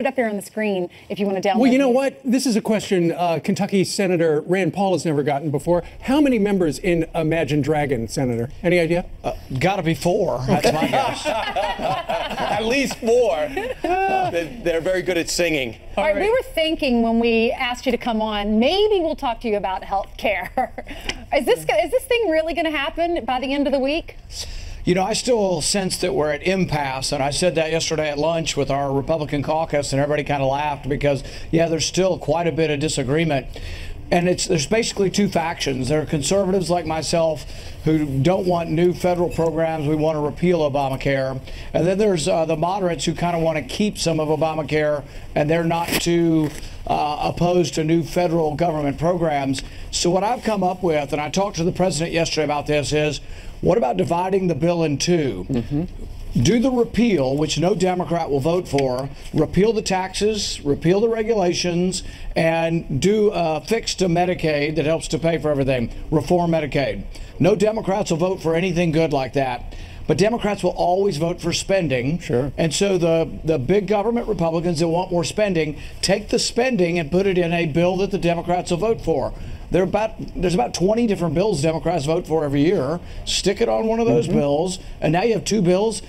it up there on the screen if you want to download. Well, you know what? This is a question Kentucky Senator Rand Paul has never gotten before. How many members in Imagine Dragon, Senator? Any idea? Got to be 4. That's my guess. At least 4. They're very good at singing. All right, we were thinking when we asked you to come on, maybe we'll talk to you about health care. Is this thing really going to happen by the end of the week? You know, I still sense that we're at impasse, and I said that yesterday at lunch with our Republican caucus, and everybody kind of laughed because, yeah, there's still quite a bit of disagreement. And there's basically 2 factions. There are conservatives like myself who don't want new federal programs. We want to repeal Obamacare. And then there's the moderates who kind of want to keep some of Obamacare, and they're not too opposed to new federal government programs. So what I've come up with, and I talked to the president yesterday about this, is what about dividing the bill in 2? Do the repeal, which no Democrat will vote for, repeal the taxes, repeal the regulations, and do a fix to Medicaid that helps to pay for everything. Reform Medicaid. No Democrats will vote for anything good like that. But Democrats will always vote for spending. Sure. And so the big government Republicans that want more spending take the spending and put it in a bill that the Democrats will vote for. There's about 20 different bills Democrats vote for every year. Stick it on one of those bills, and now you have 2 bills.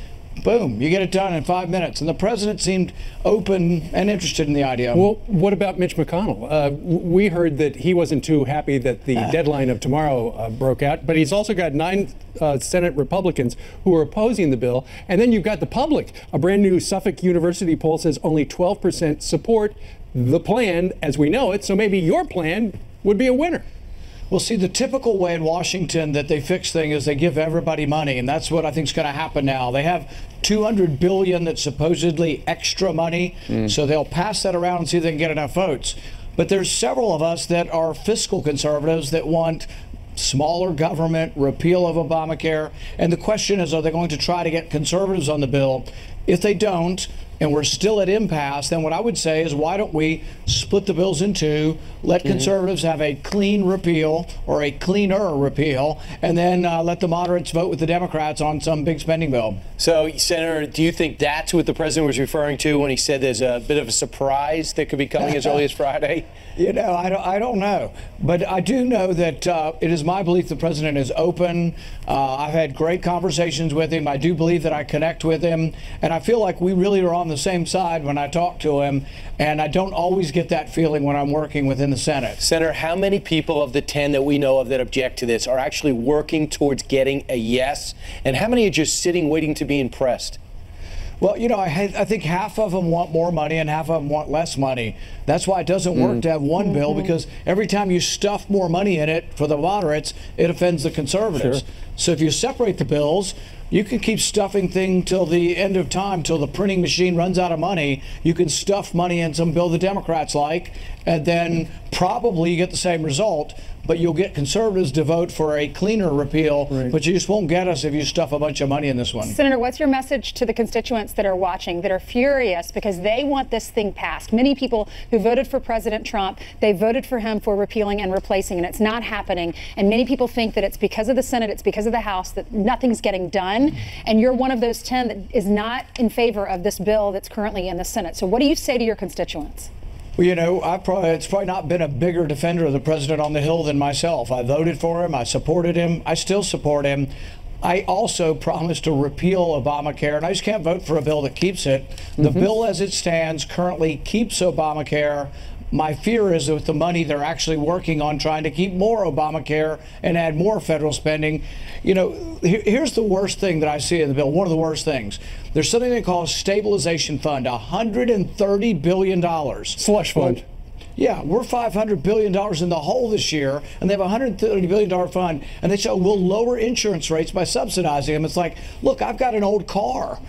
Boom, you get it done in 5 minutes. And the president seemed open and interested in the idea. Well, what about Mitch McConnell? We heard that he wasn't too happy that the deadline of tomorrow broke out, but he's also got 9 Senate Republicans who are opposing the bill. And then you've got the public. A brand new Suffolk University poll says only 12% support the plan as we know it. So maybe your plan would be a winner. Well, see, the typical way in Washington that they fix things is they give everybody money, and that's what I think is going to happen now. They have $200 billion that's supposedly extra money, so they'll pass that around and see if they can get enough votes. But there's several of us that are fiscal conservatives that want smaller government, repeal of Obamacare, and the question is, are they going to try to get conservatives on the bill? If they don't, and we're still at impasse, then what I would say is why don't we split the bills in 2, let conservatives have a clean repeal or a cleaner repeal, and then let the moderates vote with the Democrats on some big spending bill. So, Senator, do you think that's what the president was referring to when he said there's a bit of a surprise that could be coming as early as Friday? You know, I don't know. But I do know that it is my belief the president is open. I've had great conversations with him. I do believe that I connect with him. And I feel like we really are on the same side when I talk to him. And I don't always get that feeling when I'm working within the Senate. Senator, how many people of the 10 that we know of that object to this are actually working towards getting a yes? And how many are just sitting waiting to be impressed? Well, you know, I think half of them want more money and half of them want less money. That's why it doesn't work to have one bill, because every time you stuff more money in it for the moderates, it offends the conservatives. Sure. So if you separate the bills, you can keep stuffing things till the end of time, till the printing machine runs out of money. You can stuff money in some bill the Democrats like, and then probably you get the same result, but you'll get conservatives to vote for a cleaner repeal, but you just won't get us if you stuff a bunch of money in this one. Senator, what's your message to the constituents that are watching, that are furious because they want this thing passed? Many people who voted for President Trump, they voted for him for repealing and replacing, and it's not happening. And many people think that it's because of the Senate, it's because of the House, that nothing's getting done. And you're one of those 10 that is not in favor of this bill that's currently in the Senate. So what do you say to your constituents? Well, you know, it's probably not been a bigger defender of the president on the Hill than myself. I voted for him. I supported him. I still support him. I also promised to repeal Obamacare, and I just can't vote for a bill that keeps it. The bill as it stands currently keeps Obamacare. My fear is that with the money they're actually working on trying to keep more Obamacare and add more federal spending. You know, here's the worst thing that I see in the bill, one of the worst things. There's something they call a stabilization fund, $130 billion. Slush fund. Well, yeah, we're $500 billion in the hole this year, and they have a $130 billion fund, and they say, oh, we'll lower insurance rates by subsidizing them. It's like, look, I've got an old car.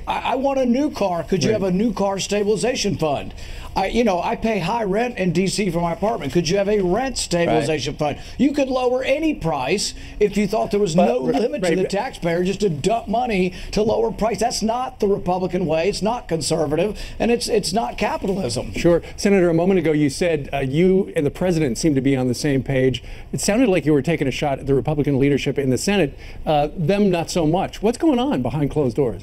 I want a new car. Could you have a new car stabilization fund? I pay high rent in D.C. for my apartment. Could you have a rent stabilization fund? You could lower any price if you thought there was no limit to the taxpayer, just to dump money to lower price. That's not the Republican way. It's not conservative, and it's not capitalism. Sure. Senator, a moment ago you said you and the president seem to be on the same page. It sounded like you were taking a shot at the Republican leadership in the Senate. Them not so much. What's going on behind closed doors?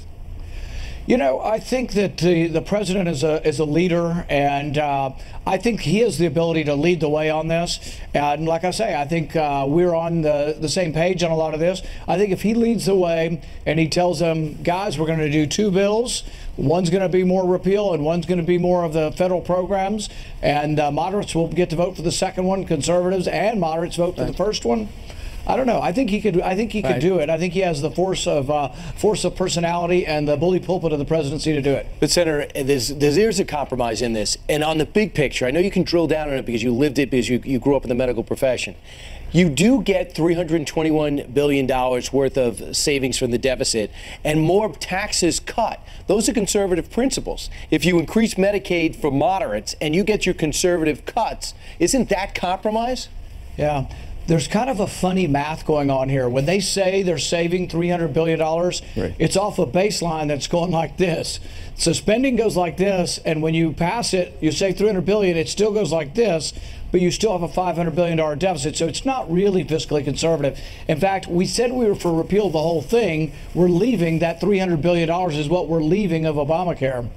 You know, I think that the president is a leader, and I think he has the ability to lead the way on this. And like I say, I think we're on the same page on a lot of this. I think if he leads the way and he tells them, guys, we're going to do 2 bills. One's going to be more repeal, and one's going to be more of the federal programs. And moderates will get to vote for the second one. Conservatives and moderates vote for the first one. I don't know. I think he could. I think he could do it. I think he has the force of personality and the bully pulpit of the presidency to do it. But Senator, there's a compromise in this, and on the big picture, I know you can drill down on it because you lived it, because you grew up in the medical profession. You do get $321 billion worth of savings from the deficit and more taxes cut. Those are conservative principles. If you increase Medicaid for moderates and you get your conservative cuts, isn't that compromise? Yeah. There's kind of a funny math going on here. When they say they're saving $300 billion, it's off a baseline that's going like this. So spending goes like this, and when you pass it, you say $300 billion, it still goes like this, but you still have a $500 billion deficit. So it's not really fiscally conservative. In fact, we said we were for repeal of the whole thing. We're leaving that $300 billion is what we're leaving of Obamacare.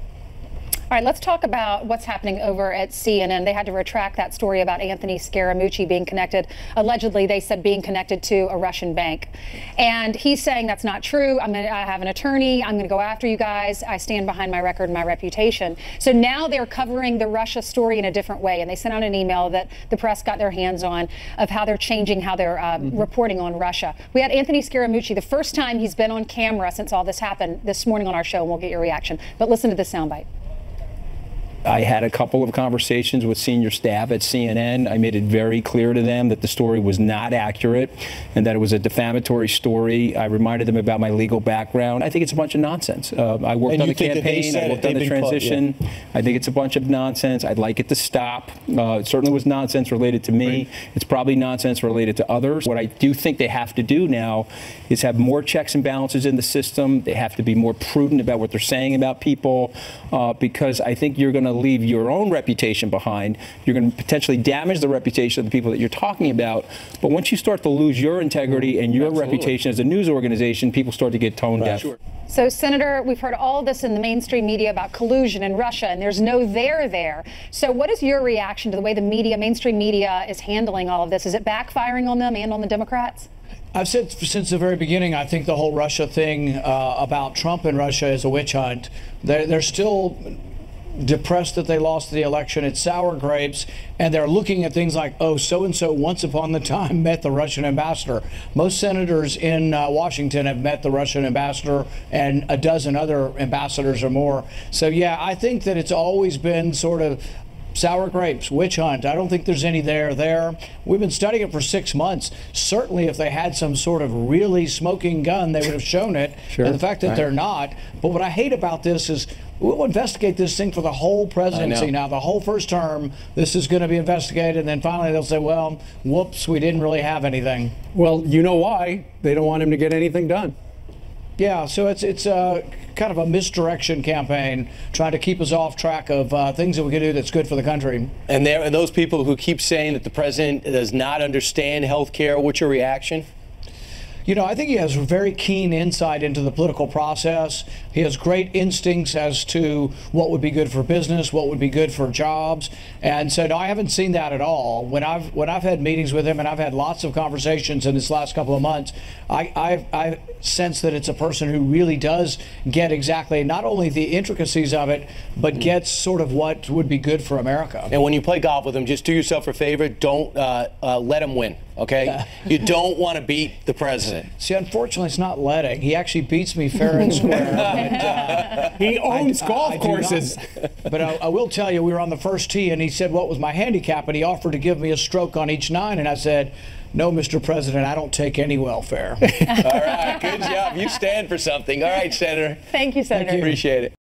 All right, let's talk about what's happening over at CNN. They had to retract that story about Anthony Scaramucci being connected, allegedly, they said, being connected to a Russian bank. And he's saying that's not true. I have an attorney. I'm going to go after you guys. I stand behind my record and my reputation. So now they're covering the Russia story in a different way. And they sent out an email that the press got their hands on of how they're changing how they're reporting on Russia. We had Anthony Scaramucci, the first time he's been on camera since all this happened, this morning on our show, and we'll get your reaction. But listen to this soundbite. I had a couple of conversations with senior staff at CNN. I made it very clear to them that the story was not accurate and that it was a defamatory story. I reminded them about my legal background. I think it's a bunch of nonsense. I worked on the campaign. I worked on the transition. I think it's a bunch of nonsense. I'd like it to stop. It certainly was nonsense related to me. It's probably nonsense related to others. What I do think they have to do now is have more checks and balances in the system. They have to be more prudent about what they're saying about people, because I think you're going to leave your own reputation behind. You're going to potentially damage the reputation of the people that you're talking about. But once you start to lose your integrity and your reputation as a news organization, people start to get tone deaf. So, Senator, we've heard all this in the mainstream media about collusion in Russia, and there's no there. So what is your reaction to the way the media, mainstream media, is handling all of this? Is it backfiring on them and on the Democrats? I've said since the very beginning, I think the whole Russia thing about Trump and Russia is a witch hunt. They're still depressed that they lost the election. It's sour grapes, and they're looking at things like, oh, so-and-so once upon the time met the Russian ambassador. Most senators in Washington have met the Russian ambassador and a dozen other ambassadors or more. So, yeah, I think that it's always been sort of sour grapes, witch hunt. I don't think there's any there. We've been studying it for 6 months. Certainly, if they had some sort of really smoking gun, they would have shown it. And the fact that they're not. But what I hate about this is we'll investigate this thing for the whole presidency now, the whole first term. This is going to be investigated, and then finally they'll say, well, whoops, we didn't really have anything. Well, you know why. They don't want him to get anything done. Yeah, so it's kind of a misdirection campaign, trying to keep us off track of things that we can do that's good for the country. And there are those people who keep saying that the president does not understand health care. What's your reaction? You know, I think he has very keen insight into the political process. He has great instincts as to what would be good for business, what would be good for jobs. And so, no, I haven't seen that at all. When I've had meetings with him, and I've had lots of conversations in this last couple of months, I sense that it's a person who really does get exactly not only the intricacies of it, but gets sort of what would be good for America. And when you play golf with him, just do yourself a favor. Don't let him win. Okay? You don't want to beat the president. See, unfortunately, it's not letting. He actually beats me fair and square. He owns golf courses. But I will tell you, we were on the first tee, and he said, what was my handicap? And he offered to give me a stroke on each 9. And I said, no, Mr. President, I don't take any welfare. All right, good job. You stand for something. All right, Senator. Thank you, Senator. Appreciate it.